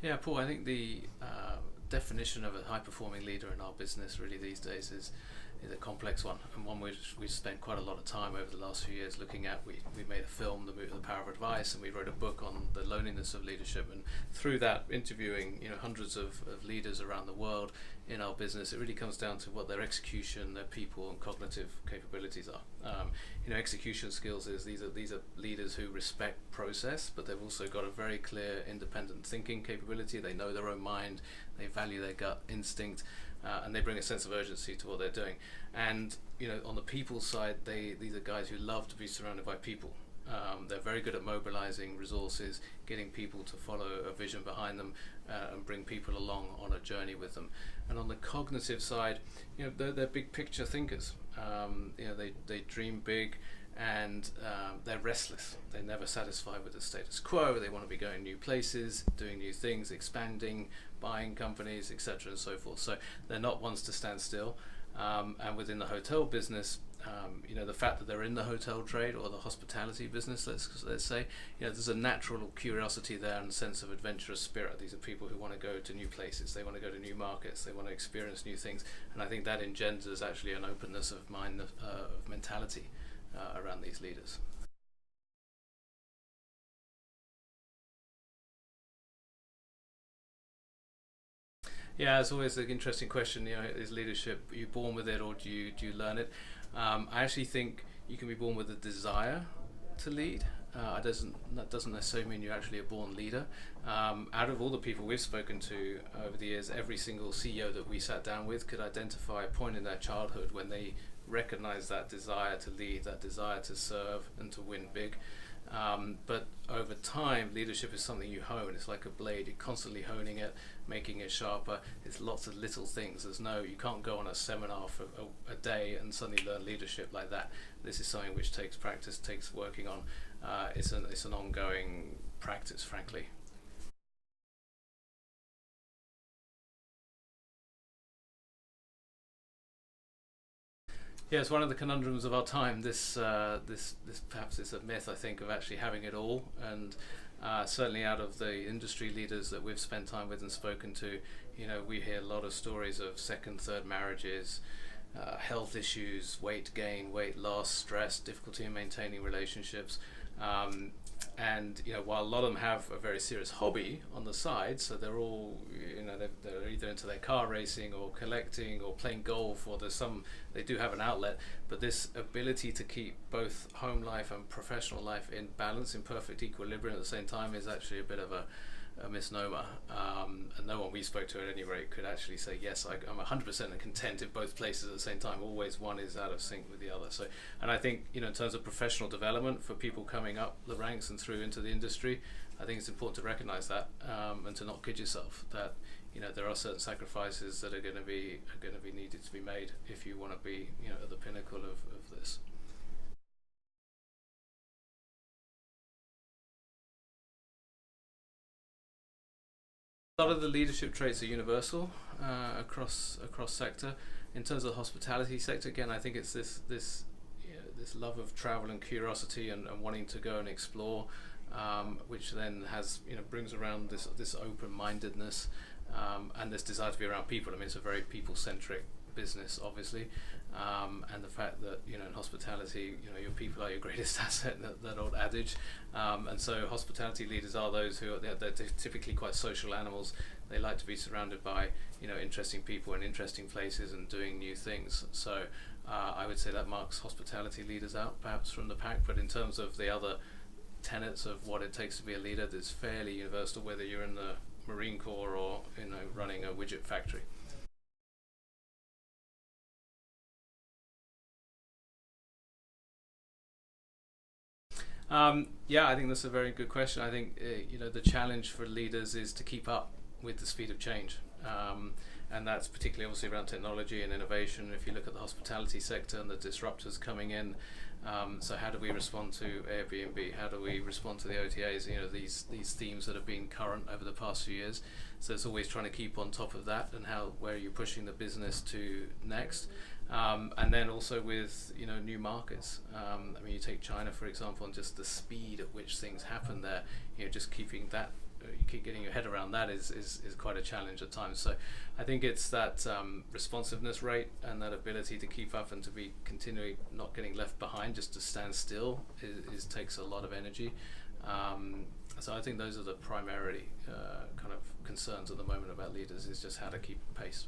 Yeah, Paul, I think the definition of a high-performing leader in our business really these days is a complex one, and one which we've spent quite a lot of time over the last few years looking at. We made a film, The Power of Advice, and we wrote a book on the loneliness of leadership. And through that, interviewing hundreds of leaders around the world in our business, it really comes down to what their execution, their people, and cognitive capabilities are. Execution skills is these are leaders who respect process, but they've also got a very clear independent thinking capability. They know their own mind, they value their gut instinct, and they bring a sense of urgency to what they're doing. And on the people side, these are guys who love to be surrounded by people. They're very good at mobilizing resources, getting people to follow a vision behind them, and bring people along on a journey with them. And on the cognitive side, they're big picture thinkers. They dream big, and they're restless. They're never satisfied with the status quo. They want to be going new places, doing new things, expanding, buying companies, etc. and so forth. So they're not ones to stand still. And within the hotel business, the fact that they're in the hotel trade or the hospitality business, let's say, there's a natural curiosity there and a sense of adventurous spirit. These are people who want to go to new places, they want to go to new markets, they want to experience new things, and I think that engenders actually an openness of mind, of mentality around these leaders. Yeah, it's always an interesting question. Is leadership, are you born with it, or do you learn it? I actually think you can be born with a desire to lead. That doesn't necessarily mean you're actually a born leader. Out of all the people we've spoken to over the years, every single CEO that we sat down with could identify a point in their childhood when they recognized that desire to lead, that desire to serve and to win big. But over time, leadership is something you hone. It's like a blade. You're constantly honing it, making it sharper. It's lots of little things. You can't go on a seminar for a day and suddenly learn leadership like that. This is something which takes practice, takes working on. It's an ongoing practice, frankly. Yeah, it's one of the conundrums of our time. This perhaps is a myth, I think, of actually having it all. And certainly out of the industry leaders that we've spent time with and spoken to, we hear a lot of stories of second, third marriages, health issues, weight gain, weight loss, stress, difficulty in maintaining relationships. And while a lot of them have a very serious hobby on the side, so they're all they're either into their car racing or collecting or playing golf, or they do have an outlet, but this ability to keep both home life and professional life in balance, in perfect equilibrium at the same time, is actually a bit of a misnomer. And no one we spoke to at any rate could actually say, yes, I'm 100% content in both places at the same time. Always one is out of sync with the other. So, and I think, in terms of professional development for people coming up the ranks and through into the industry, I think it's important to recognize that, and to not kid yourself that there are certain sacrifices that are going to be needed to be made if you want to be at the pinnacle of this. A lot of the leadership traits are universal across sector. In terms of the hospitality sector, again, I think it's this love of travel and curiosity and wanting to go and explore, which then brings around this open-mindedness, and this desire to be around people. I mean, it's a very people-centric business, obviously, and the fact that in hospitality, your people are your greatest asset, that old adage, and so hospitality leaders are those who they're typically quite social animals. They like to be surrounded by interesting people and interesting places and doing new things. So I would say that marks hospitality leaders out perhaps from the pack. But in terms of the other tenets of what it takes to be a leader, that's fairly universal, whether you're in the Marine Corps or running a widget factory. Yeah, I think that's a very good question. I think the challenge for leaders is to keep up with the speed of change, and that's particularly obviously around technology and innovation. If you look at the hospitality sector and the disruptors coming in, so how do we respond to Airbnb? How do we respond to the OTAs? These themes that have been current over the past few years. So it's always trying to keep on top of that and where you're pushing the business to next. And then also with new markets. I mean, you take China for example, and just the speed at which things happen there. Just keeping that you keep getting your head around that is quite a challenge at times. So I think it's that responsiveness rate and that ability to keep up and to be continually not getting left behind, just to stand still is takes a lot of energy. So I think those are the primary kind of concerns at the moment about leaders, is just how to keep pace.